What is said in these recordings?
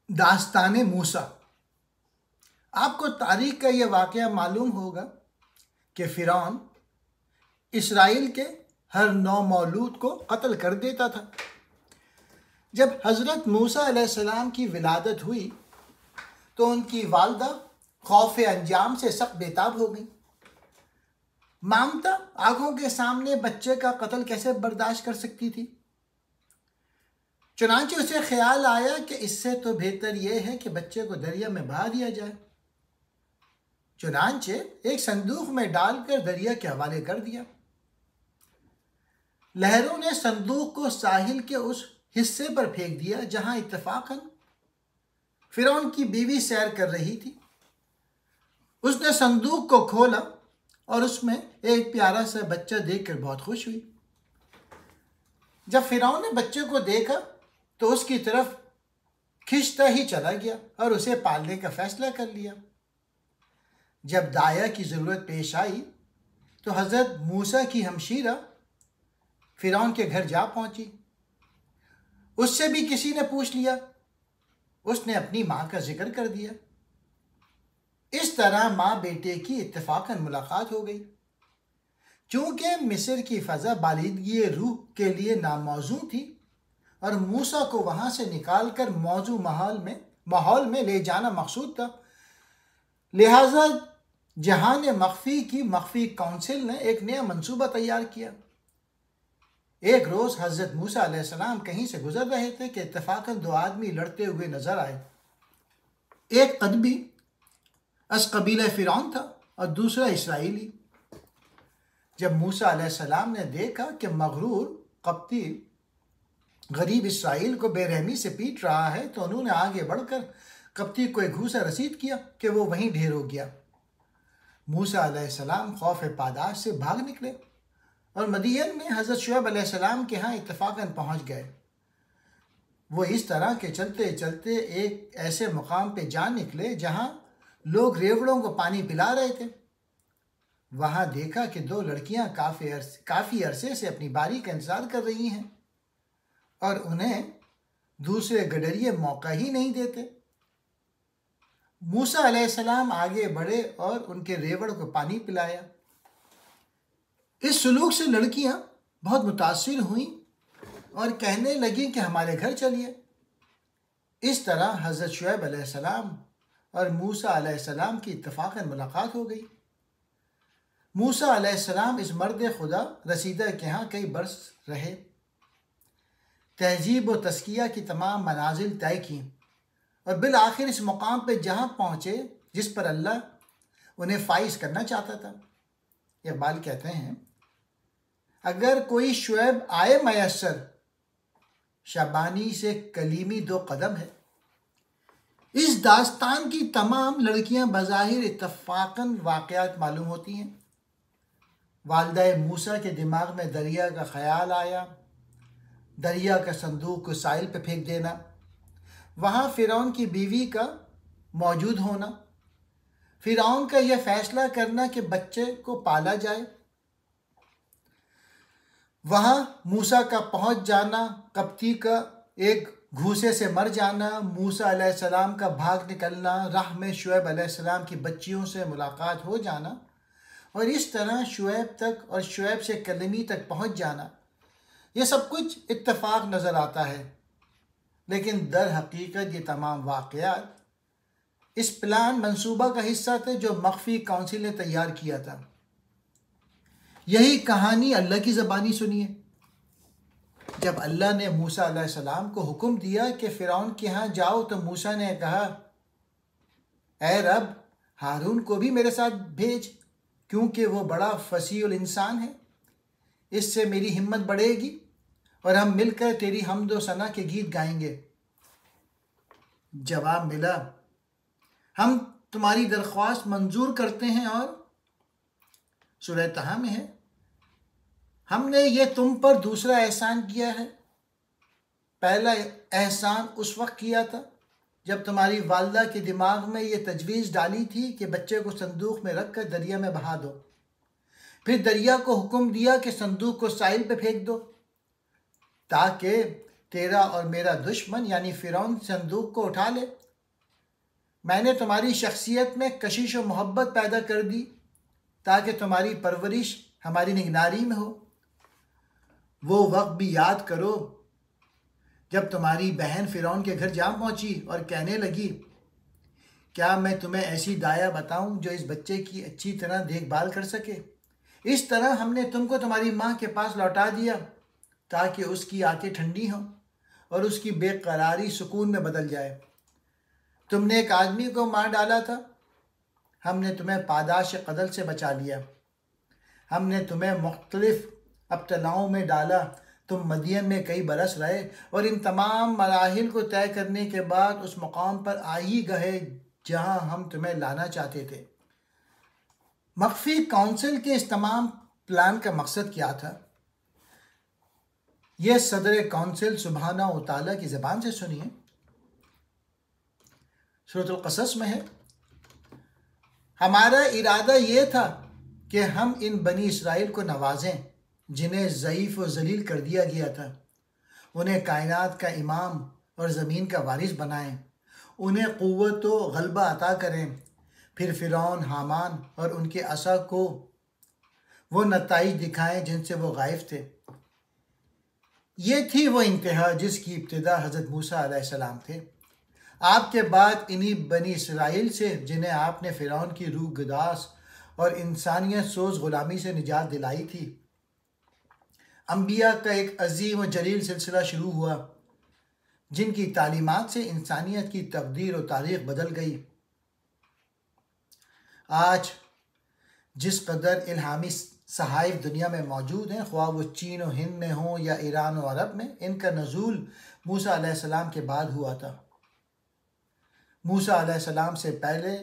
दास्तान मूसा। आपको तारीख का ये वाक़या मालूम होगा कि फ़िरौन इसराइल के हर नौ मौलूद को कत्ल कर देता था। जब हज़रत मूसा अलैहिस्सलाम की विलादत हुई तो उनकी वालदा खौफ अंजाम से सख्त बेताब हो गई। ममता आंखों के सामने बच्चे का कत्ल कैसे बर्दाश्त कर सकती थी। चुनांचे उसे ख्याल आया कि इससे तो बेहतर यह है कि बच्चे को दरिया में बहा दिया जाए। चुनांचे एक संदूक में डालकर दरिया के हवाले कर दिया। लहरों ने संदूक को साहिल के उस हिस्से पर फेंक दिया जहां इत्तफाकन फ़िरौन की बीवी सैर कर रही थी। उसने संदूक को खोला और उसमें एक प्यारा सा बच्चा देखकर बहुत खुश हुई। जब फ़िरौन ने बच्चे को देखा तो उसकी तरफ खिंचता ही चला गया और उसे पालने का फैसला कर लिया। जब दाया की ज़रूरत पेश आई तो हज़रत मूसा की हमशीरा फ़िरौन के घर जा पहुंची। उससे भी किसी ने पूछ लिया। उसने अपनी माँ का जिक्र कर दिया। इस तरह माँ बेटे की इत्तेफाकन मुलाकात हो गई। चूंकि मिस्र की फ़ज़ा बालिदगी रूह के लिए नामौजू थी और मूसा को वहाँ से निकाल कर मौजू माहौल में ले जाना मकसूद था, लिहाजा जहान मख्फी की मख्फी काउंसिल ने एक नया मंसूबा तैयार किया। एक रोज़ हज़रत मूसा अलैहिस्सलाम कहीं से गुजर रहे थे कि इत्तफाकन दो आदमी लड़ते हुए नजर आए। एक कदबी अस कबीला फ़िरौन था और दूसरा इसराइली। जब मूसा अलैहिस्सलाम ने देखा कि मगरूर कप्ती गरीब इसराइल को बेरहमी से पीट रहा है तो उन्होंने आगे बढ़कर कप्ती को एक घूसा रसीद किया कि वो वहीं ढेर हो गया। मूसा अलैहिस्सलाम खौफ पादाश से भाग निकले और मदियन में हज़रत शुएब अलैहिस्सलाम के यहाँ इत्तफाकन पहुँच गए। वो इस तरह के चलते चलते एक ऐसे मुकाम पे जा निकले जहाँ लोग रेवड़ों को पानी पिला रहे थे। वहाँ देखा कि दो लड़कियाँ काफ़ी अरसे से अपनी बारी का इंतज़ार कर रही हैं और उन्हें दूसरे गडरिये मौका ही नहीं देते। मूसा अलैहिस्सलाम आगे बढ़े और उनके रेवड़ को पानी पिलाया। इस सलूक से लड़कियां बहुत मुतासिर हुईं और कहने लगी कि हमारे घर चलिए। इस तरह हज़रत शुएब अलैहिस्सलाम और मूसा अलैहिस्सलाम की इत्तफाकन मुलाकात हो गई। मूसा अलैहिस्सलाम इस मर्द खुदा रसीदा के यहाँ कई बरस रहे, तहजीब व तस्किया की तमाम मनाजिल तय की और बिल आखिर इस मुकाम पर जहाँ पहुँचे जिस पर अल्लाह उन्हें फाइज करना चाहता था। इक़बाल कहते हैं, अगर कोई शुएब आए मयस्सर, शबानी से कलीमी दो कदम है। इस दास्तान की तमाम लड़कियां बज़ाहिर इत्तफाकन वाक़यात मालूम होती हैं। वालिदा मूसा के दिमाग में दरिया का ख्याल आया, दरिया का संदूक को साहिल पे फेंक देना, वहाँ फ़िरौन की बीवी का मौजूद होना, फ़िरौन का यह फ़ैसला करना कि बच्चे को पाला जाए, वहाँ मूसा का पहुँच जाना, कप्ती का एक घूसे से मर जाना, मूसा अलैहिस्सलाम का भाग निकलना, राह में शुएब अलैहिस्सलाम की बच्चियों से मुलाकात हो जाना और इस तरह शुएब तक और शुएब से कलमी तक पहुँच जाना, यह सब कुछ इत्तफाक नज़र आता है। लेकिन दर हकीकत ये तमाम वाक़यात इस प्लान मंसूबा का हिस्सा थे जो मख्फी काउंसिल ने तैयार किया था। यही कहानी अल्लाह की ज़बानी सुनिए। जब अल्लाह ने मूसा अलैहिस्सलाम को हुक्म दिया कि फ़िरौन के यहाँ जाओ तो मूसा ने कहा, ऐ रब, हारून को भी मेरे साथ भेज क्योंकि वो बड़ा फसीहुल इंसान है। इससे मेरी हिम्मत बढ़ेगी और हम मिलकर तेरी हम्द व सना के गीत गाएंगे। जवाब मिला, हम तुम्हारी दरख्वास्त मंजूर करते हैं। और सूरह तहा में है, हमने ये तुम पर दूसरा एहसान किया है। पहला एहसान उस वक्त किया था जब तुम्हारी वालिदा के दिमाग में ये तजवीज़ डाली थी कि बच्चे को संदूक में रख कर दरिया में बहा दो। फिर दरिया को हुक्म दिया कि संदूक को साहिल पे फेंक दो ताकि तेरा और मेरा दुश्मन यानी फ़िरौन संदूक को उठा ले। मैंने तुम्हारी शख्सियत में कशिश और मोहब्बत पैदा कर दी ताकि तुम्हारी परवरिश हमारी निगरानी में हो। वो वक्त भी याद करो जब तुम्हारी बहन फ़िरौन के घर जा पहुंची और कहने लगी, क्या मैं तुम्हें ऐसी दाया बताऊं जो इस बच्चे की अच्छी तरह देखभाल कर सके। इस तरह हमने तुमको तुम्हारी माँ के पास लौटा दिया ताकि उसकी आंखें ठंडी हों और उसकी बेकरारी सुकून में बदल जाए। तुमने एक आदमी को मार डाला था, हमने तुम्हें पादाश कत्ल से बचा लिया। हमने तुम्हें मुख्तलिफ अब्तलाओं में डाला, तुम मदियन में कई बरस रहे और इन तमाम मराहिल को तय करने के बाद उस मुकाम पर आ ही गए जहां हम तुम्हें लाना चाहते थे। मख्फी काउंसिल के इस तमाम प्लान का मकसद क्या था? यह सदर काउंसिल सुबहाना व तआला की ज़बान से सुनिए। सूरह क़सस में है, हमारा इरादा ये था कि हम इन बनी इसराइल को नवाजें जिन्हें ज़ईफ़ व ज़लील कर दिया गया था, उन्हें कायनात का इमाम और ज़मीन का वारिस बनाएं, उन्हें क़ुव्वत व ग़लबा अता करें, फिर फ़िरौन, हामान और उनके असा को वो नताइज दिखाएं जिनसे वो गायब थे। ये थी वो इंतहा जिसकी इब्तिदा हज़रत मूसा अलैहिस्सलाम थे। आपके बाद इन्हीं बनी इसराइल से जिन्हें आपने फ़िरौन की रूह गदास और इंसानियत सोज ग़ुलामी से निजात दिलाई थी, अम्बिया का एक अजीम व जलील सिलसिला शुरू हुआ जिनकी तालीमात से इंसानियत की तकदीर और तारीख़ बदल गई। आज जिस कदर इल्हामी सहाइफ दुनिया में मौजूद हैं, ख्वाह वो चीन और हिंद में हों या ईरान और अरब में, इनका नज़ूल मूसा अलैहिस्सलाम के बाद हुआ था। मूसा अलैहिस्सलाम से पहले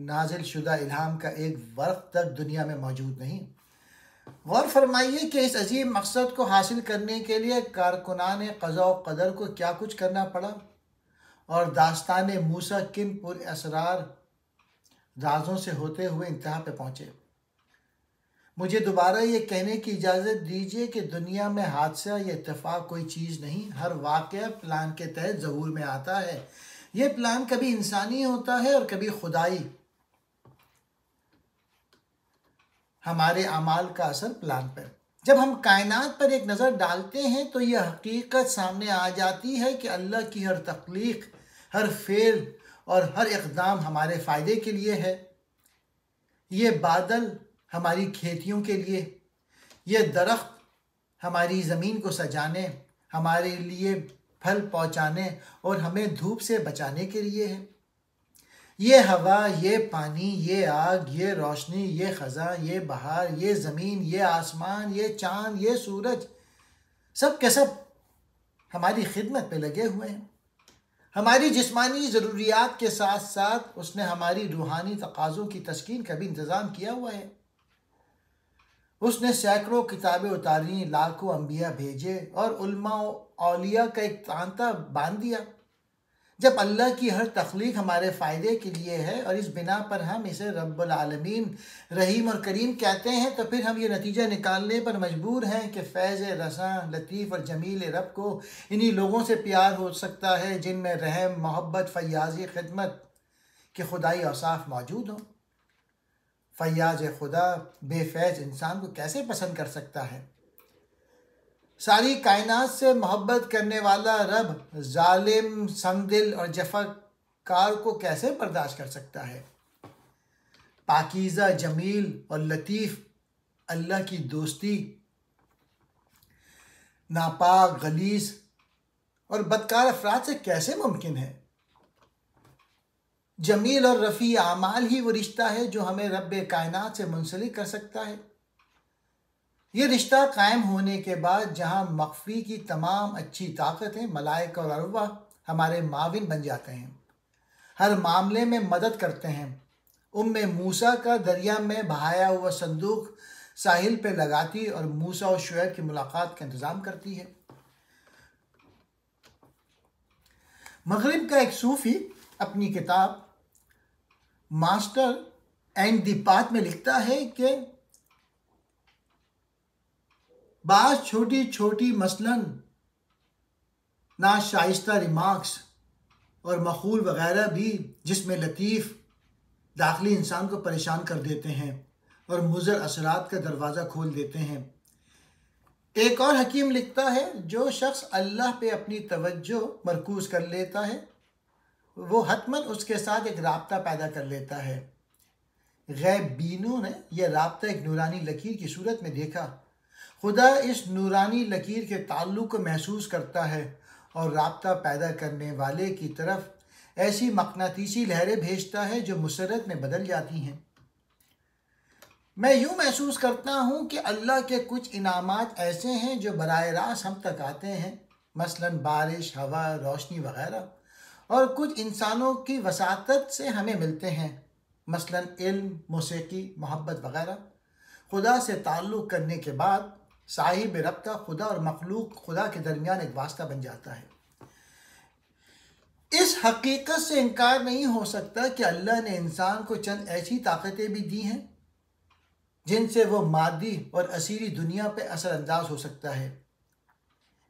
नाजिल शुदा इल्हाम का एक वर्क़ तक दुनिया में मौजूद नहीं। गौर फरमाइए कि इस अजीम मकसद को हासिल करने के लिए कारकुनान क़ज़ा व क़दर को क्या कुछ करना पड़ा और दास्तान मूसा किन पुरअसरार राजों से होते हुए इंतहा पे पहुँचे। मुझे दोबारा ये कहने की इजाज़त दीजिए कि दुनिया में हादसा या इत्तेफाक कोई चीज़ नहीं, हर वाक़या प्लान के तहत ज़हूर में आता है। ये प्लान कभी इंसानी होता है और कभी खुदाई। हमारे अमाल का असर प्लान पर। जब हम कायनात पर एक नज़र डालते हैं तो यह हकीकत सामने आ जाती है कि अल्लाह की हर तख्लीक, हर फेल और हर इक़दाम हमारे फ़ायदे के लिए है। ये बादल हमारी खेतियों के लिए, ये दरख्त हमारी ज़मीन को सजाने, हमारे लिए फल पहुँचाने और हमें धूप से बचाने के लिए है। ये हवा, ये पानी, ये आग, ये रोशनी, ये ख़ज़ा, ये बहार, ये ज़मीन, ये आसमान, ये चाँद, ये सूरज, सब के सब हमारी खिदमत पे लगे हुए हैं। हमारी जिस्मानी ज़रूरियात के साथ साथ उसने हमारी रूहानी तकाज़ों की तस्कीन का भी इंतज़ाम किया हुआ है। उसने सैकड़ों किताबें उतारी, लाखों अम्बिया भेजे और उल्मा औलिया का एक तांता बांध दिया। जब अल्लाह की हर तख्लीक हमारे फ़ायदे के लिए है और इस बिना पर हम इसे रब्बुल आलमीन, रहीम और करीम कहते हैं, तो फिर हम ये नतीजा निकालने पर मजबूर हैं कि फैज़ रसां, लतीफ़ और जमील रब को इन्हीं लोगों से प्यार हो सकता है जिनमें रहम, मोहब्बत, फ़याज़ी, खिदमत के खुदाई औसाफ मौजूद हों। फ़याज़ खुदा बेफैज़ इंसान को कैसे पसंद कर सकता है? सारी कायनात से मोहब्बत करने वाला रब जालिम, संगदिल और जफ़ाकार को कैसे बर्दाश्त कर सकता है? पाकीज़ा, जमील और लतीफ़ अल्लाह की दोस्ती नापाक, गलीज़ और बदकार अफराद से कैसे मुमकिन है? जमील और रफ़ी आमाल ही वो रिश्ता है जो हमें रब कायनात से मुंसलिक कर सकता है। ये रिश्ता कायम होने के बाद जहाँ मख्फी की तमाम अच्छी ताकतें, मलाइका और अरवाह हमारे माविन बन जाते हैं, हर मामले में मदद करते हैं। उम्मे मूसा का दरिया में बहाया हुआ संदूक साहिल पे लगाती और मूसा और शुएब की मुलाकात का इंतज़ाम करती है। मगरिब का एक सूफ़ी अपनी किताब मास्टर एंड द पाथ में लिखता है कि बात छोटी छोटी मसलन ना शाइस्ता रिमार्क्स और मखूल वगैरह भी जिसमें लतीफ़ दाखिली इंसान को परेशान कर देते हैं और मुज़र असरात का दरवाज़ा खोल देते हैं। एक और हकीम लिखता है, जो शख्स अल्लाह पे अपनी तवज्जो मरकूज़ कर लेता है वो हतमन उसके साथ एक राब्ता पैदा कर लेता है। गैब बीनों ने यह राब्ता एक नूरानी लकीर की सूरत में देखा। खुदा इस नूरानी लकीर के ताल्लुक़ को महसूस करता है और राब्ता पैदा करने वाले की तरफ ऐसी मकनातीसी लहरें भेजता है जो मुसर्रत में बदल जाती हैं। मैं यूँ महसूस करता हूँ कि अल्लाह के कुछ इनामात ऐसे हैं जो बराह रास्त हम तक आते हैं, मसलन बारिश, हवा, रोशनी वगैरह, और कुछ इंसानों की वसातत से हमें मिलते हैं, मसलन इल्म, मौसीकी, मोहब्बत वगैरह। खुदा से ताल्लुक़ करने के बाद साहिब रब्ता खुदा और मखलूक खुदा के दरमियान एक वास्ता बन जाता है। इस हकीकत से इनकार नहीं हो सकता कि अल्लाह ने इंसान को चंद ऐसी ताकतें भी दी हैं जिनसे वो मादी और असीरी दुनिया पे असरअंदाज हो सकता है।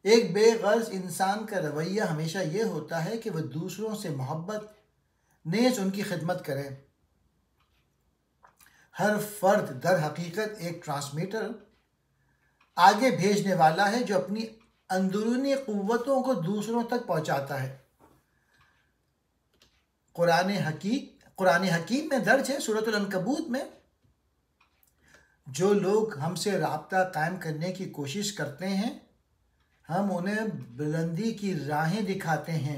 एक बेगर्ज इंसान का रवैया हमेशा ये होता है कि वह दूसरों से मोहब्बत नेज़ उनकी खिदमत करे। हर फर्द दर हकीकत एक ट्रांसमीटर आगे भेजने वाला है जो अपनी अंदरूनी क़ुव्वतों को दूसरों तक पहुँचाता है। कुरान हकीम में दर्ज है, सूरतुल अनकबूत में, जो लोग हमसे राब्ता कायम करने की कोशिश करते हैं हम उन्हें बुलंदी की राहें दिखाते हैं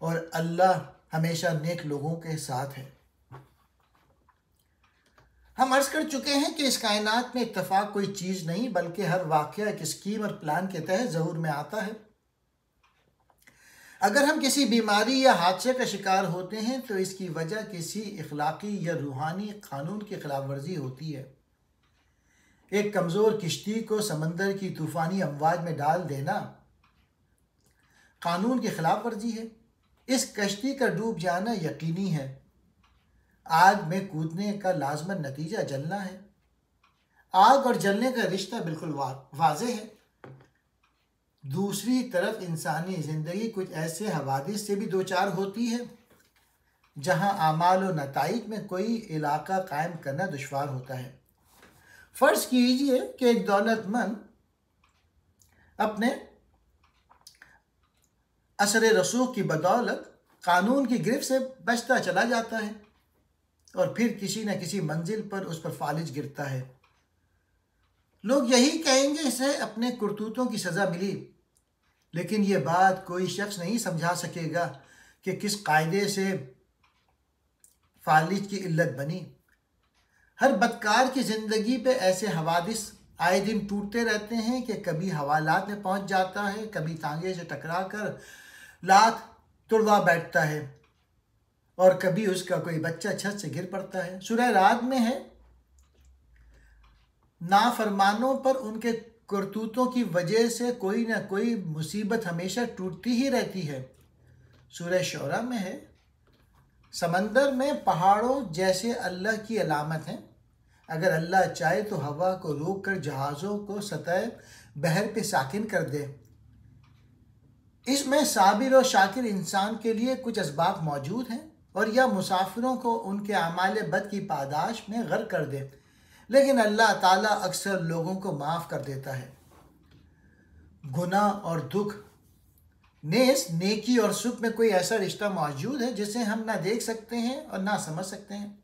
और अल्लाह हमेशा नेक लोगों के साथ है। हम अर्ज़ कर चुके हैं कि इस कायनात में इत्तफाक कोई चीज़ नहीं, बल्कि हर वाक़या एक स्कीम और प्लान के तहत ज़हूर में आता है। अगर हम किसी बीमारी या हादसे का शिकार होते हैं तो इसकी वजह किसी इखलाकी या रूहानी कानून की खिलाफ वर्जी होती है। एक कमज़ोर किश्ती को समंदर की तूफ़ानी अमवाज में डाल देना कानून की खिलाफ वर्जी है। इस कश्ती का डूब जाना यकीनी है। आग में कूदने का लाजमन नतीजा जलना है। आग और जलने का रिश्ता बिल्कुल वाज़ेह है। दूसरी तरफ इंसानी ज़िंदगी कुछ ऐसे हवादिस से भी दो चार होती है जहां आमाल और नताइज में कोई इलाका कायम करना दुश्वार होता है। फ़र्ज़ कीजिए कि एक दौलतमंद अपने असर रसूख की बदौलत कानून की गिरफ्त से बचता चला जाता है और फिर किसी न किसी मंजिल पर उस पर फालिज गिरता है। लोग यही कहेंगे इसे अपने करतूतों की सज़ा मिली, लेकिन ये बात कोई शख्स नहीं समझा सकेगा कि किस कायदे से फालिज की इल्लत बनी। हर बदकार की ज़िंदगी पे ऐसे हवादिस आए दिन टूटते रहते हैं कि कभी हवालात में पहुंच जाता है, कभी तांगे से टकरा कर लात तुड़वा बैठता है और कभी उसका कोई बच्चा छत से गिर पड़ता है। सूरह राद में है, नाफरमानों पर उनके करतूतों की वजह से कोई ना कोई मुसीबत हमेशा टूटती ही रहती है। सूरह शोरा में है, समंदर में पहाड़ों जैसे अल्लाह की अलामत हैं। अगर अल्लाह चाहे तो हवा को रोक कर जहाज़ों को सतह बहर पे साकिन कर दे। इसमें साबिर और शाकिर इंसान के लिए कुछ असबाब मौजूद हैं और या मुसाफिरों को उनके आमाल बद की पादाश में गर्क कर दे, लेकिन अल्लाह ताला अक्सर लोगों को माफ़ कर देता है। गुनाह और दुख, नेस, नेकी और सुख में कोई ऐसा रिश्ता मौजूद है जिसे हम ना देख सकते हैं और ना समझ सकते हैं,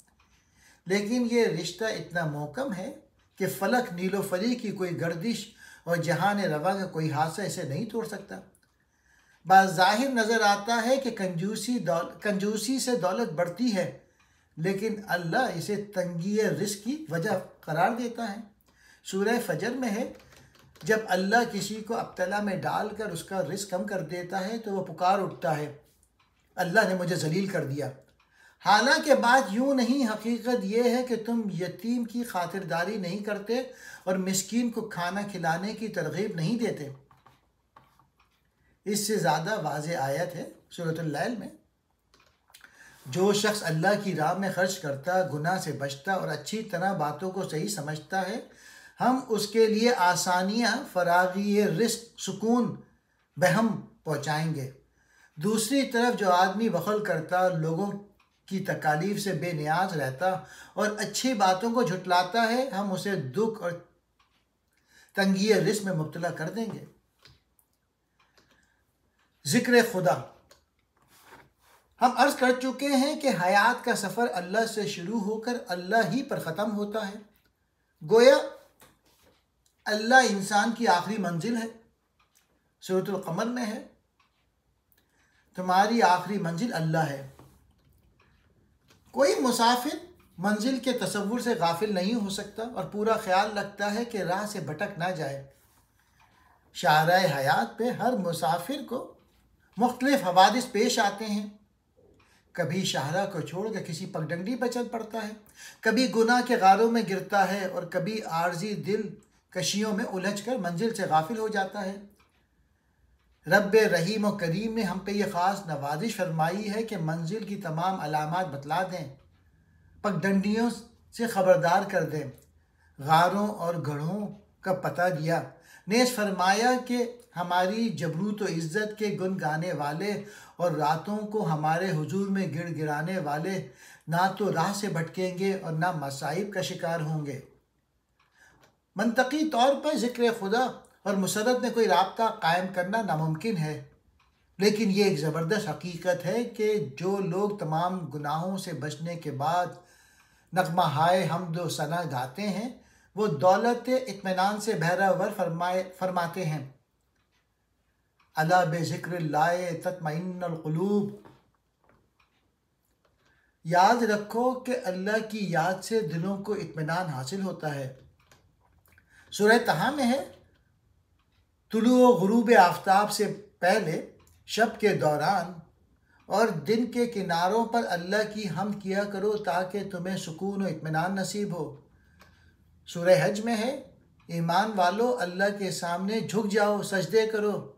लेकिन ये रिश्ता इतना मोहकम है कि फलक नीलो फली की कोई गर्दिश और जहान रवा का कोई हादसा इसे नहीं तोड़ सकता। बाज़ाहिर नज़र आता है कि कंजूसी से दौलत बढ़ती है, लेकिन अल्लाह इसे तंगी रिस्क की वजह करार देता है। सूरह फजर में है, जब अल्लाह किसी को अब्तला में डालकर उसका रिस्क कम कर देता है तो वह पुकार उठता है, अल्लाह ने मुझे जलील कर दिया। हालांकि बात यूँ नहीं, हकीकत यह है कि तुम यतीम की खातिरदारी नहीं करते और मिस्कीन को खाना खिलाने की तरगीब नहीं देते। इससे ज़्यादा वाज़ेह आयत है सूरतुल लैल में, जो शख्स अल्लाह की राह में खर्च करता, गुनाह से बचता और अच्छी तरह बातों को सही समझता है, हम उसके लिए आसानियाँ, फरागी रिस्क, सुकून, बहम पहुँचाएंगे। दूसरी तरफ जो आदमी बखल करता, लोगों की तकालीफ से बेनियाज रहता और अच्छी बातों को झुटलाता है, हम उसे दुख और तंगी रिस्क में मुब्तला कर देंगे। जिक्र खुदा। हम अर्ज कर चुके हैं कि हयात का सफ़र अल्लाह से शुरू होकर अल्लाह ही पर ख़त्म होता है। गोया अल्लाह इंसान की आखिरी मंजिल है। सूरतुल क़मर में है, तुम्हारी आखिरी मंजिल अल्लाह है। कोई मुसाफिर मंजिल के तसव्वुर से गाफिल नहीं हो सकता और पूरा ख्याल रखता है कि राह से भटक ना जाए। शाहराए हयात पे हर मुसाफिर को मुख्तलिफ हवादिस पेश आते हैं। कभी शाहरा को छोड़कर किसी पगडंडी पर चल पड़ता है, कभी गुनाह के गारों में गिरता है और कभी आर्जी दिल कशियों में उलझकर मंजिल से गाफिल हो जाता है। रब रहीम और करीम ने हम पे ये ख़ास नवाजिश फरमाई है कि मंजिल की तमाम अलामात बतला दें, पगडंडियों से ख़बरदार कर दें, गारों और गढ़ों का पता दिया। नेस फरमाया कि हमारी जबरूत व इज़्ज़त के गुन गाने वाले और रातों को हमारे हुजूर में गिड़गिड़ाने वाले ना तो राह से भटकेंगे और ना मसाइब का शिकार होंगे। मंतकी तौर पर ज़िक्र खुदा और मुसरत में कोई राब्ता कायम करना नामुमकिन है, लेकिन ये एक ज़बरदस्त हकीकत है कि जो लोग तमाम गुनाहों से बचने के बाद नगमा हाय हम्द व सना गाते हैं, वो दौलत इत्मीनान से बहरावर फरमाते हैं, अला बेज़िक्रिल्लाह तत्मइन्नुल क़ुलूब। याद रखो कि अल्लाह की याद से दिलों को इत्मीनान हासिल होता है। सूरह तहा में है, तुलू व गुरूब आफ्ताब से पहले, शब के दौरान और दिन के किनारों पर अल्लाह की हम्द किया करो ताकि तुम्हें सुकून व इत्मीनान नसीब हो। सूरह हज में है, ईमान वालों अल्लाह के सामने झुक जाओ, सजदे करो,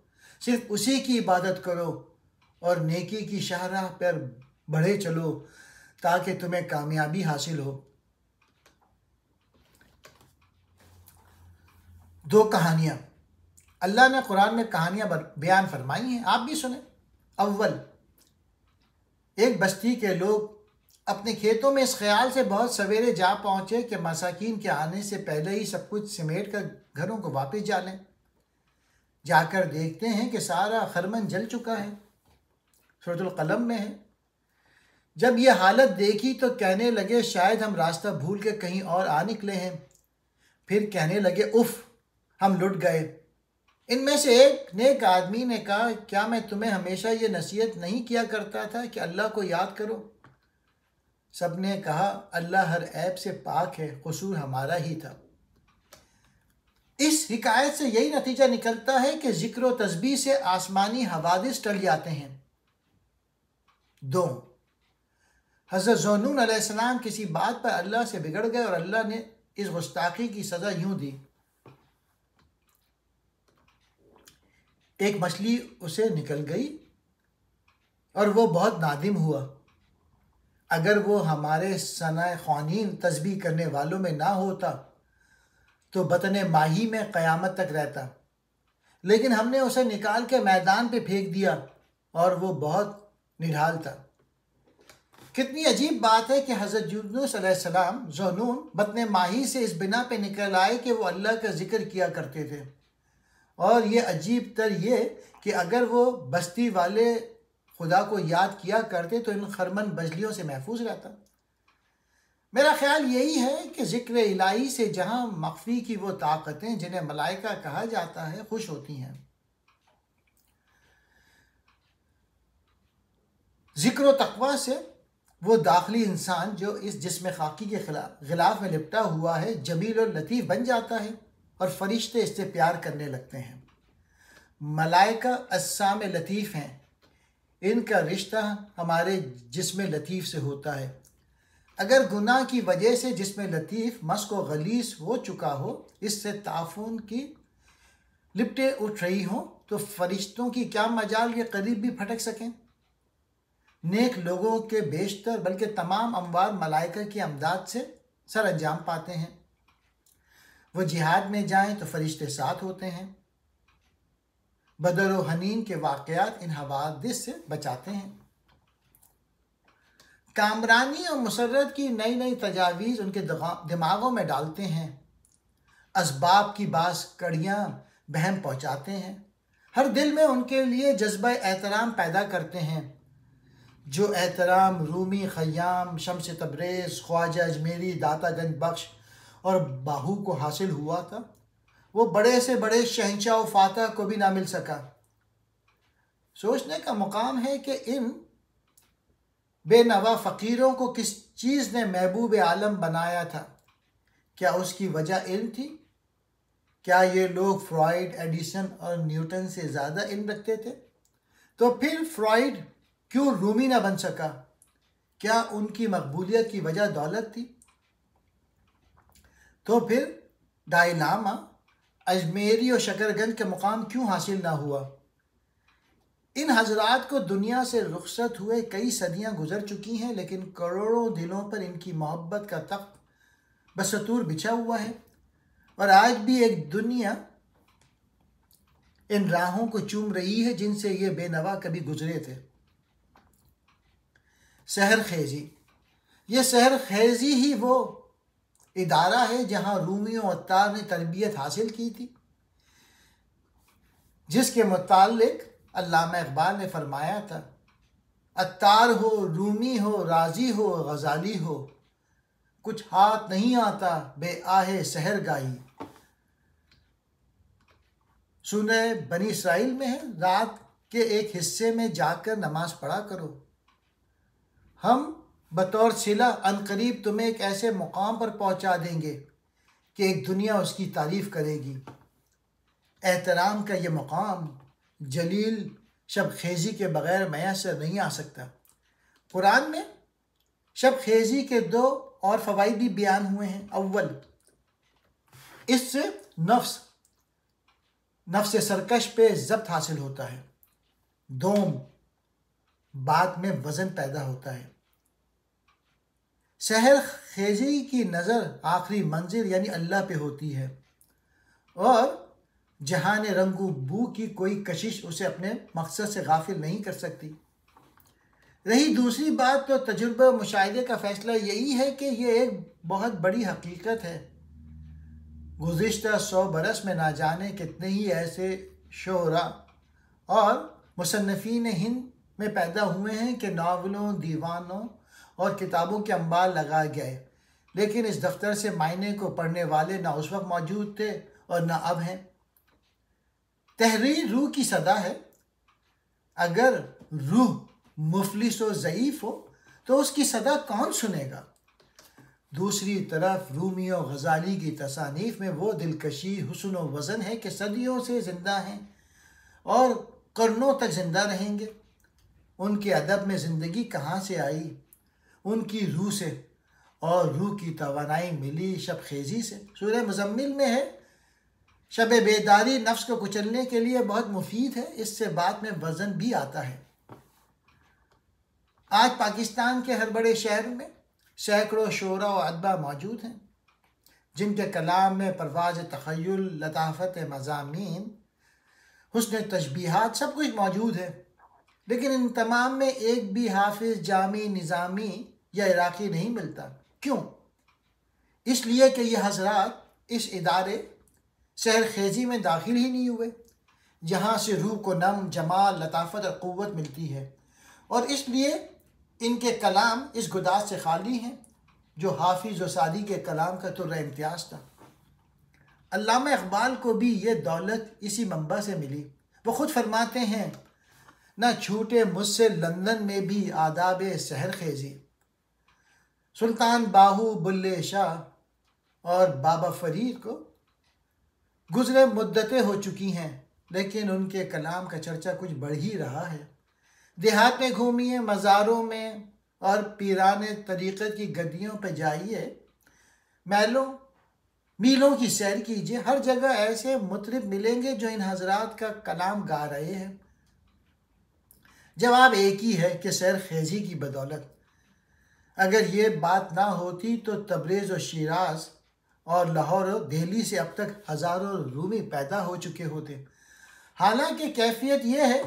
सिर्फ उसी की इबादत करो और नेकी की शाहराह पर बढ़े चलो ताकि तुम्हें कामयाबी हासिल हो। दो कहानियाँ अल्लाह ने कुरान में कहानियाँ बयान फरमाई हैं, आप भी सुने। अव्वल, एक बस्ती के लोग अपने खेतों में इस ख्याल से बहुत सवेरे जा पहुँचे कि मसाकीन के आने से पहले ही सब कुछ समेट कर घरों को वापस जा लें। जाकर देखते हैं कि सारा खरमन जल चुका है। सूरतुल कलम में है, जब यह हालत देखी तो कहने लगे शायद हम रास्ता भूल के कहीं और आ निकले हैं। फिर कहने लगे उफ, हम लुट गए। इनमें से एक नेक आदमी ने कहा, क्या मैं तुम्हें हमेशा ये नसीहत नहीं किया करता था कि अल्लाह को याद करो? सब ने कहा, अल्लाह हर ऐब से पाक है, कसूर हमारा ही था। इस हिकायत से यही नतीजा निकलता है कि जिक्र व तस्बीह से आसमानी हवादिस टल जाते हैं। दो, हज़रत ज़ुन्नून अलैहिस्सलाम किसी बात पर अल्लाह से बिगड़ गए और अल्लाह ने इस गुस्ताखी की सज़ा यूं दी। एक मछली उसे निकल गई और वो बहुत नादिम हुआ। अगर वो हमारे सनाए ख़वानीन तस्बीह करने वालों में ना होता तो बतने माही में क़यामत तक रहता, लेकिन हमने उसे निकाल के मैदान पे फेंक दिया और वो बहुत निढाल था। कितनी अजीब बात है कि हज़रत यूनुस अलैहिस्सलाम ज़ुन्नून बतने माही से इस बिना पे निकल आए कि वो अल्लाह का जिक्र किया करते थे। और ये अजीब तर ये कि अगर वो बस्ती वाले खुदा को याद किया करते तो इन खरमन बजलियों से महफूज रहता। मेरा ख्याल यही है कि ज़िक्र इलाही से जहाँ मख्फी की वो ताकतें जिन्हें मलाइका कहा जाता है खुश होती हैं। ज़िक्र व तक़वा से वो दाखिली इंसान जो इस जिस्म खाकी के गिलाफ में लिपटा हुआ है जमील और लतीफ़ बन जाता है और फरिश्ते इससे प्यार करने लगते हैं। मलाइका अस्साम लतीफ़ हैं, इनका रिश्ता हमारे जिस्म लतीफ़ से होता है। अगर गुनाह की वजह से जिस्म लतीफ़ मस्क व गलीस हो चुका हो, इससे ताफून की लिपटे उठ रही हों, तो फरिश्तों की क्या मजाल के करीब भी फटक सकें। नेक लोगों के बेशतर बल्कि तमाम अमवार मलाइका की अमदाद से सर अंजाम पाते हैं। वो जिहाद में जाएं तो फरिश्ते साथ होते हैं, बदर व हनीन के वाक़यात इन हवादिस से बचाते हैं। कामरानी और मुसर्रत की नई नई तजावीज़ उनके दिमागों में डालते हैं। असबाब की बास कड़ियाँ बहम पहुँचाते हैं। हर दिल में उनके लिए जज्बा एहतराम पैदा करते हैं। जो एहतराम रूमी, खय्याम, शम्स तब्रेज़, ख्वाजा अजमेरी, दाता गंज बख्श और बाहू को हासिल हुआ था, वो बड़े से बड़े शहंशाह व फातह को भी ना मिल सका। सोचने का मुकाम है कि इन बेनवा फ़कीरों को किस चीज़ ने महबूब आलम बनाया था। क्या उसकी वजह इल्म थी? क्या ये लोग फ्रॉइड, एडिसन और न्यूटन से ज़्यादा इल्म रखते थे? तो फिर फ्रॉइड क्यों रूमी ना बन सका? क्या उनकी मकबूलियत की वजह दौलत थी? तो फिर दाई लामा अजमेरी और शकरगंज के मुकाम क्यों हासिल ना हुआ? इन हजरात को दुनिया से रुखसत हुए कई सदियां गुजर चुकी हैं, लेकिन करोड़ों दिलों पर इनकी मोहब्बत का तख्त बसतूर बिछा हुआ है। और आज भी एक दुनिया इन राहों को चूम रही है जिनसे ये बेनवा कभी गुजरे थे। सहर खेजी, ये सहर खेजी ही वो इदारा है जहाँ रूमी और अत्तार ने तरबियत हासिल की थी, जिसके मुतालिक अल्लामा इकबाल ने फरमाया था, अत्तार हो, रूमी हो, राजी हो, गजाली हो, कुछ हाथ नहीं आता बे आहे सहर गाई। सूरह बनी इसराइल में है, रात के एक हिस्से में जाकर नमाज पढ़ा करो। हम बतौर सिला अनकरीब तुम्हें एक ऐसे मुकाम पर पहुंचा देंगे कि एक दुनिया उसकी तारीफ करेगी। एहतराम का ये मुकाम जलील शब खेजी के बग़ैर मैसर नहीं आ सकता। कुरान में शब खेजी के दो और फ़वाइद भी बयान हुए हैं। अव्वल, इससे नफ्स सरकश पे ज़ब्त हासिल होता है। दोम, बाद में वज़न पैदा होता है। सहर खेजी की नज़र आखिरी मंजिल यानी अल्लाह पे होती है और जहान रंगू बू की कोई कशिश उसे अपने मकसद से गाफिल नहीं कर सकती। रही दूसरी बात, तो तजुर्बा मुशाहिदे का फ़ैसला यही है कि ये एक बहुत बड़ी हकीकत है। गुज़िश्ता 100 बरस में ना जाने कितने ही ऐसे शोरा और मुसन्निफ़ीन हिंद में पैदा हुए हैं कि नावलों, दीवानों और किताबों के अंबार लगाए गए, लेकिन इस दफ्तर से मायने को पढ़ने वाले ना उस वक्त मौजूद थे और ना अब हैं। तहरीर रूह की सदा है। अगर रूह मुफलिस व ज़ईफ़ हो तो उसकी सदा कौन सुनेगा? दूसरी तरफ रूमी और गज़ाली की तसानीफ़ में वो दिलकशी, हुस्न व वज़न है कि सदियों से ज़िंदा हैं और कर्नों तक ज़िंदा रहेंगे। उनके अदब में ज़िंदगी कहाँ से आई? उनकी रूह से, और रूह की तवानाई मिली शब खेजी से। सूरह मुज़म्मिल में है, शब बेदारी नफ्स को कुचलने के लिए बहुत मुफीद है, इससे बाद में वज़न भी आता है। आज पाकिस्तान के हर बड़े शहर में सैकड़ों शोरा और अदबा मौजूद हैं जिनके कलाम में परवाज़ तख़य्युल, लताफ़त मज़ामीन, हुस्न तशबीहात सब कुछ मौजूद है, लेकिन इन तमाम में एक भी हाफिज़, जामी, निज़ामी या इराक़ी नहीं मिलता। क्यों? इसलिए कि ये हज़रात इस इदारे सहर खेजी में दाखिल ही नहीं हुए, जहाँ से रूह को नम, जमाल, लताफ़त और क़ुव्वत मिलती है, और इसलिए इनके कलाम इस गुदास से खाली हैं जो हाफिज़ व सादी के कलाम का तुर्रा इम्तियाज़ था। अल्लामा इक़बाल को भी ये दौलत इसी मंबा से मिली। वो ख़ुद फरमाते हैं, न छूटे मुझसे लंदन में भी आदाब सहर खेजी। सुल्तान बाहू, बुल्ले शाह और बाबा फरीद को गुज़रे मुद्दतें हो चुकी हैं, लेकिन उनके कलाम का चर्चा कुछ बढ़ ही रहा है। देहात में घूमिए, मज़ारों में और पीराने तरीक़त की गद्दियों पर जाइए, मीलों की सैर कीजिए, हर जगह ऐसे मुतरिब मिलेंगे जो इन हजरात का कलाम गा रहे हैं। जवाब एक ही है कि सैर खेजी की बदौलत। अगर ये बात ना होती तो तबरेज़ और शिराज और लाहौर और दिल्ली से अब तक हज़ारों रूमी पैदा हो चुके होते। हालांकि कैफियत यह है,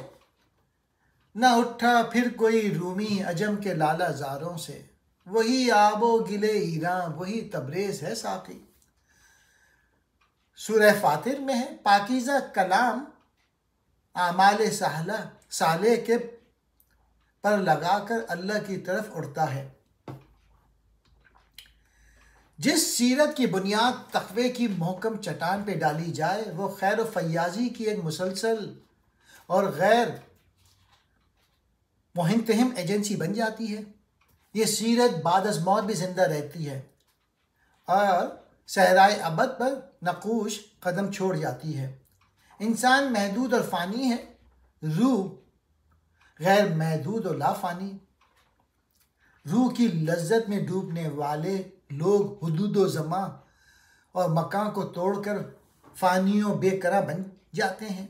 न उठा फिर कोई रूमी अजम के लाला जारों से, वही आबो गिले ईरान, वही तबरेज है साकी। सूरह फातिर में है, पाकीज़ा कलाम आमाले साले के पर लगाकर अल्लाह की तरफ उड़ता है। जिस सीरत की बुनियाद तक़वे की मोहकम चट्टान पे डाली जाए, वो खैर फयाजी की एक मुसलसल और गैर मुहिम एजेंसी बन जाती है। ये सीरत बाद अज़ मौत भी जिंदा रहती है और सहराए अबद पर नकूश कदम छोड़ जाती है। इंसान महदूद और फ़ानी है, रूह गैर महदूद और लाफ़ानी। रूह की लज्जत में डूबने वाले लोग हुदूद ज़मा और मकान को तोड़कर फ़ानियों बेकरार बन जाते हैं।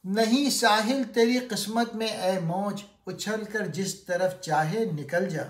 नहीं साहिल तेरी किस्मत में ए मौज, उछल कर जिस तरफ चाहे निकल जा।